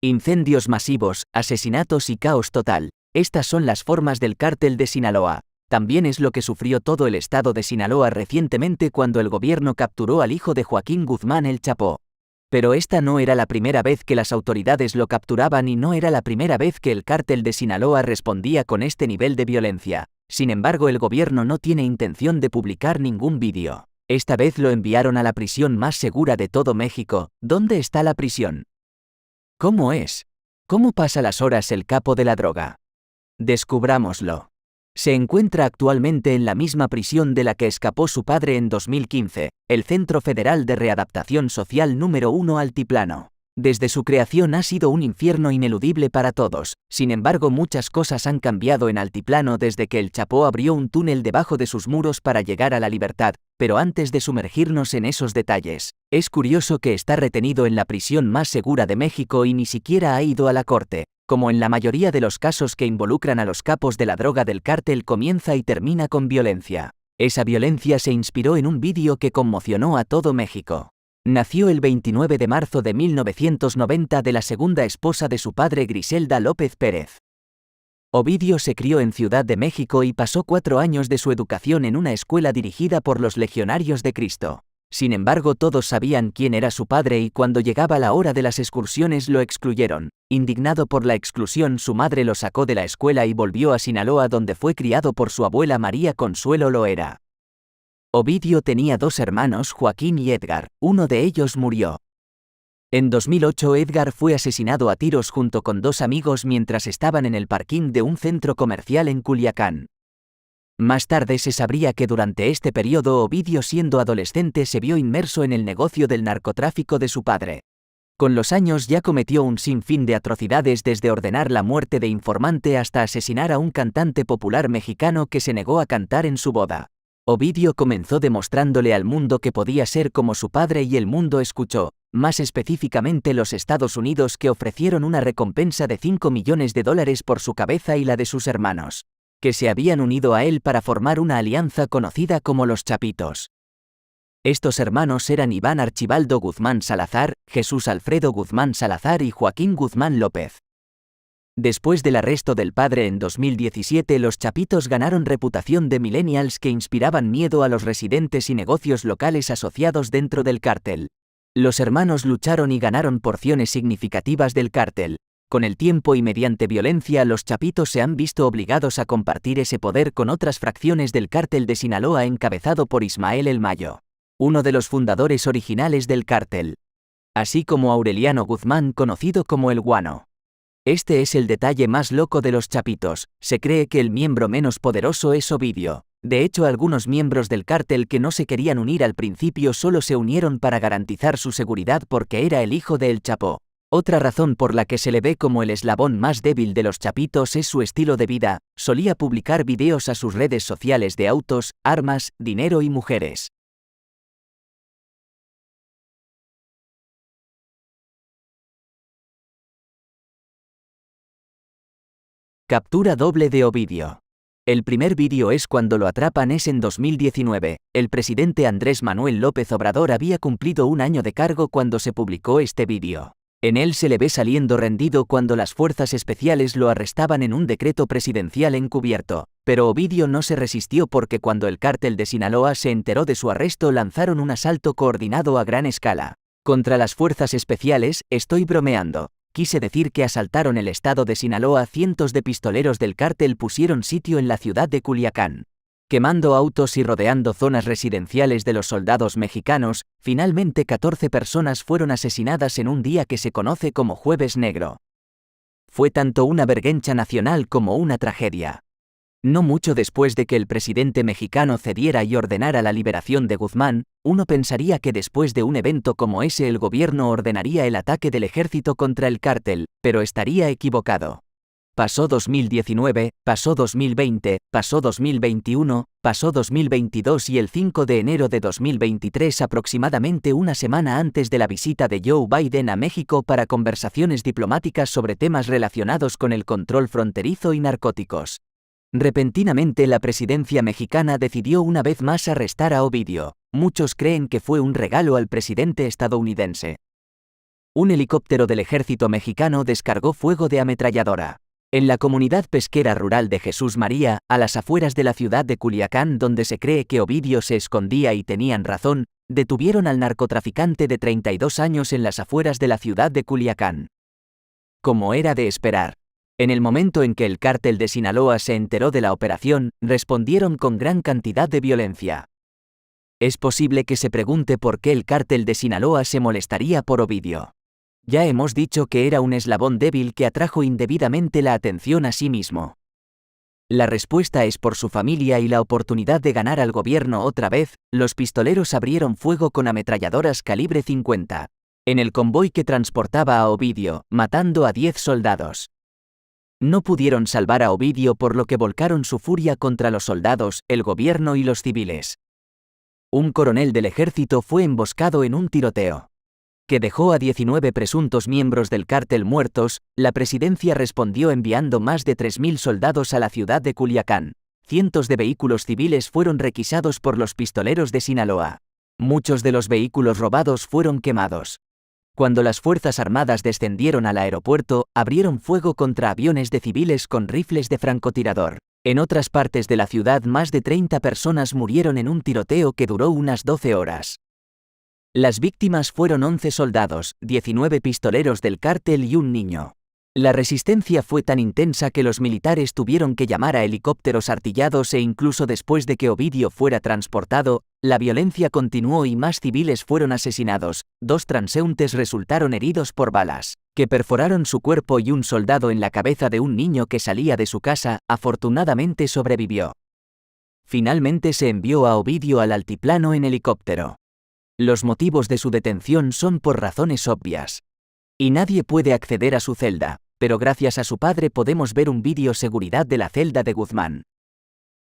Incendios masivos, asesinatos y caos total. Estas son las formas del cártel de Sinaloa. También es lo que sufrió todo el estado de Sinaloa recientemente cuando el gobierno capturó al hijo de Joaquín Guzmán el Chapo. Pero esta no era la primera vez que las autoridades lo capturaban y no era la primera vez que el cártel de Sinaloa respondía con este nivel de violencia. Sin embargo, el gobierno no tiene intención de publicar ningún vídeo. Esta vez lo enviaron a la prisión más segura de todo México. ¿Dónde está la prisión? ¿Cómo es? ¿Cómo pasa las horas el capo de la droga? Descubrámoslo. Se encuentra actualmente en la misma prisión de la que escapó su padre en 2015, el Centro Federal de Readaptación Social número 1 Altiplano. Desde su creación ha sido un infierno ineludible para todos. Sin embargo, muchas cosas han cambiado en Altiplano desde que el Chapo abrió un túnel debajo de sus muros para llegar a la libertad. Pero antes de sumergirnos en esos detalles, es curioso que está retenido en la prisión más segura de México y ni siquiera ha ido a la corte. Como en la mayoría de los casos que involucran a los capos de la droga del cártel, comienza y termina con violencia. Esa violencia se inspiró en un vídeo que conmocionó a todo México. Nació el 29 de marzo de 1990 de la segunda esposa de su padre, Griselda López Pérez. Ovidio se crió en Ciudad de México y pasó 4 años de su educación en una escuela dirigida por los Legionarios de Cristo. Sin embargo, todos sabían quién era su padre y cuando llegaba la hora de las excursiones lo excluyeron. Indignado por la exclusión, su madre lo sacó de la escuela y volvió a Sinaloa, donde fue criado por su abuela María Consuelo Loera. Ovidio tenía 2 hermanos, Joaquín y Edgar. Uno de ellos murió. En 2008 Edgar fue asesinado a tiros junto con 2 amigos mientras estaban en el parking de un centro comercial en Culiacán. Más tarde se sabría que durante este periodo Ovidio, siendo adolescente, se vio inmerso en el negocio del narcotráfico de su padre. Con los años ya cometió un sinfín de atrocidades, desde ordenar la muerte de informante hasta asesinar a un cantante popular mexicano que se negó a cantar en su boda. Ovidio comenzó demostrándole al mundo que podía ser como su padre y el mundo escuchó, más específicamente los Estados Unidos, que ofrecieron una recompensa de $5 millones por su cabeza y la de sus hermanos, que se habían unido a él para formar una alianza conocida como los Chapitos. Estos hermanos eran Iván Archibaldo Guzmán Salazar, Jesús Alfredo Guzmán Salazar y Joaquín Guzmán López. Después del arresto del padre en 2017, los Chapitos ganaron reputación de millennials que inspiraban miedo a los residentes y negocios locales asociados dentro del cártel. Los hermanos lucharon y ganaron porciones significativas del cártel. Con el tiempo y mediante violencia, los Chapitos se han visto obligados a compartir ese poder con otras fracciones del cártel de Sinaloa encabezado por Ismael El Mayo, uno de los fundadores originales del cártel, así como Aureliano Guzmán, conocido como El Guano. Este es el detalle más loco de los Chapitos. Se cree que el miembro menos poderoso es Ovidio. De hecho, algunos miembros del cártel que no se querían unir al principio solo se unieron para garantizar su seguridad porque era el hijo de El Chapo. Otra razón por la que se le ve como el eslabón más débil de los Chapitos es su estilo de vida. Solía publicar videos a sus redes sociales de autos, armas, dinero y mujeres. Captura doble de Ovidio. El primer vídeo es cuando lo atrapan, es en 2019. El presidente Andrés Manuel López Obrador había cumplido 1 año de cargo cuando se publicó este vídeo. En él se le ve saliendo rendido cuando las fuerzas especiales lo arrestaban en un decreto presidencial encubierto. Pero Ovidio no se resistió porque cuando el cártel de Sinaloa se enteró de su arresto lanzaron un asalto coordinado a gran escala contra las fuerzas especiales. Estoy bromeando. Quise decir que asaltaron el estado de Sinaloa. Cientos de pistoleros del cártel pusieron sitio en la ciudad de Culiacán, quemando autos y rodeando zonas residenciales de los soldados mexicanos. Finalmente 14 personas fueron asesinadas en un día que se conoce como Jueves Negro. Fue tanto una vergüenza nacional como una tragedia. No mucho después de que el presidente mexicano cediera y ordenara la liberación de Guzmán, uno pensaría que después de un evento como ese el gobierno ordenaría el ataque del ejército contra el cártel, pero estaría equivocado. Pasó 2019, pasó 2020, pasó 2021, pasó 2022 y el 5 de enero de 2023, aproximadamente una semana antes de la visita de Joe Biden a México para conversaciones diplomáticas sobre temas relacionados con el control fronterizo y narcóticos. Repentinamente la presidencia mexicana decidió una vez más arrestar a Ovidio. Muchos creen que fue un regalo al presidente estadounidense. Un helicóptero del ejército mexicano descargó fuego de ametralladora. En la comunidad pesquera rural de Jesús María, a las afueras de la ciudad de Culiacán, donde se cree que Ovidio se escondía y tenían razón, detuvieron al narcotraficante de 32 años en las afueras de la ciudad de Culiacán. Como era de esperar. En el momento en que el cártel de Sinaloa se enteró de la operación, respondieron con gran cantidad de violencia. Es posible que se pregunte por qué el cártel de Sinaloa se molestaría por Ovidio. Ya hemos dicho que era un eslabón débil que atrajo indebidamente la atención a sí mismo. La respuesta es por su familia y la oportunidad de ganar al gobierno otra vez. Los pistoleros abrieron fuego con ametralladoras calibre 50 en el convoy que transportaba a Ovidio, matando a 10 soldados. No pudieron salvar a Ovidio, por lo que volcaron su furia contra los soldados, el gobierno y los civiles. Un coronel del ejército fue emboscado en un tiroteo que dejó a 19 presuntos miembros del cártel muertos. La presidencia respondió enviando más de 3.000 soldados a la ciudad de Culiacán. Cientos de vehículos civiles fueron requisados por los pistoleros de Sinaloa. Muchos de los vehículos robados fueron quemados. Cuando las Fuerzas Armadas descendieron al aeropuerto, abrieron fuego contra aviones de civiles con rifles de francotirador. En otras partes de la ciudad, más de 30 personas murieron en un tiroteo que duró unas 12 horas. Las víctimas fueron 11 soldados, 19 pistoleros del cártel y un niño. La resistencia fue tan intensa que los militares tuvieron que llamar a helicópteros artillados e incluso después de que Ovidio fuera transportado, la violencia continuó y más civiles fueron asesinados. 2 transeúntes resultaron heridos por balas que perforaron su cuerpo y un soldado en la cabeza de un niño que salía de su casa, afortunadamente sobrevivió. Finalmente se envió a Ovidio al altiplano en helicóptero. Los motivos de su detención son por razones obvias. Y nadie puede acceder a su celda, pero gracias a su padre podemos ver un vídeo seguridad de la celda de Guzmán.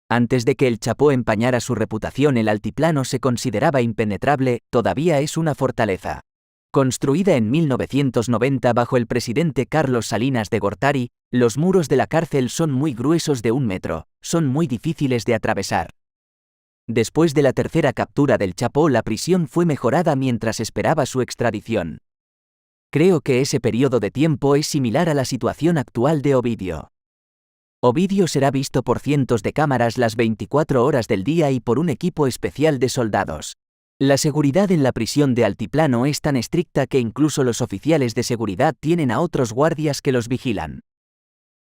Antes de que el Chapo empañara su reputación, el altiplano se consideraba impenetrable. Todavía es una fortaleza. Construida en 1990 bajo el presidente Carlos Salinas de Gortari, los muros de la cárcel son muy gruesos, de 1 metro, son muy difíciles de atravesar. Después de la tercera captura del Chapo, la prisión fue mejorada mientras esperaba su extradición. Creo que ese periodo de tiempo es similar a la situación actual de Ovidio. Ovidio será visto por cientos de cámaras las 24 horas del día y por un equipo especial de soldados. La seguridad en la prisión de altiplano es tan estricta que incluso los oficiales de seguridad tienen a otros guardias que los vigilan.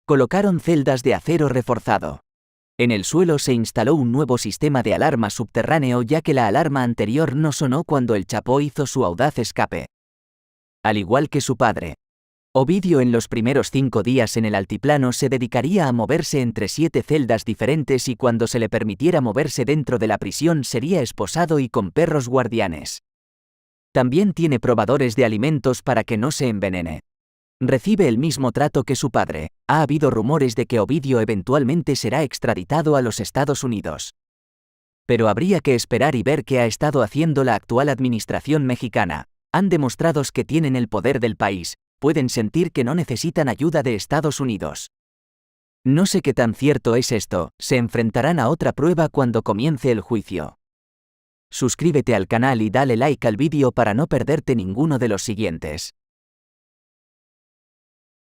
Colocaron celdas de acero reforzado. En el suelo se instaló un nuevo sistema de alarma subterráneo, ya que la alarma anterior no sonó cuando el Chapo hizo su audaz escape. Al igual que su padre, Ovidio en los primeros 5 días en el altiplano se dedicaría a moverse entre 7 celdas diferentes, y cuando se le permitiera moverse dentro de la prisión sería esposado y con perros guardianes. También tiene probadores de alimentos para que no se envenene. Recibe el mismo trato que su padre. Ha habido rumores de que Ovidio eventualmente será extraditado a los Estados Unidos. Pero habría que esperar y ver qué ha estado haciendo la actual administración mexicana. Han demostrado que tienen el poder del país, pueden sentir que no necesitan ayuda de Estados Unidos. No sé qué tan cierto es esto. Se enfrentarán a otra prueba cuando comience el juicio. Suscríbete al canal y dale like al vídeo para no perderte ninguno de los siguientes.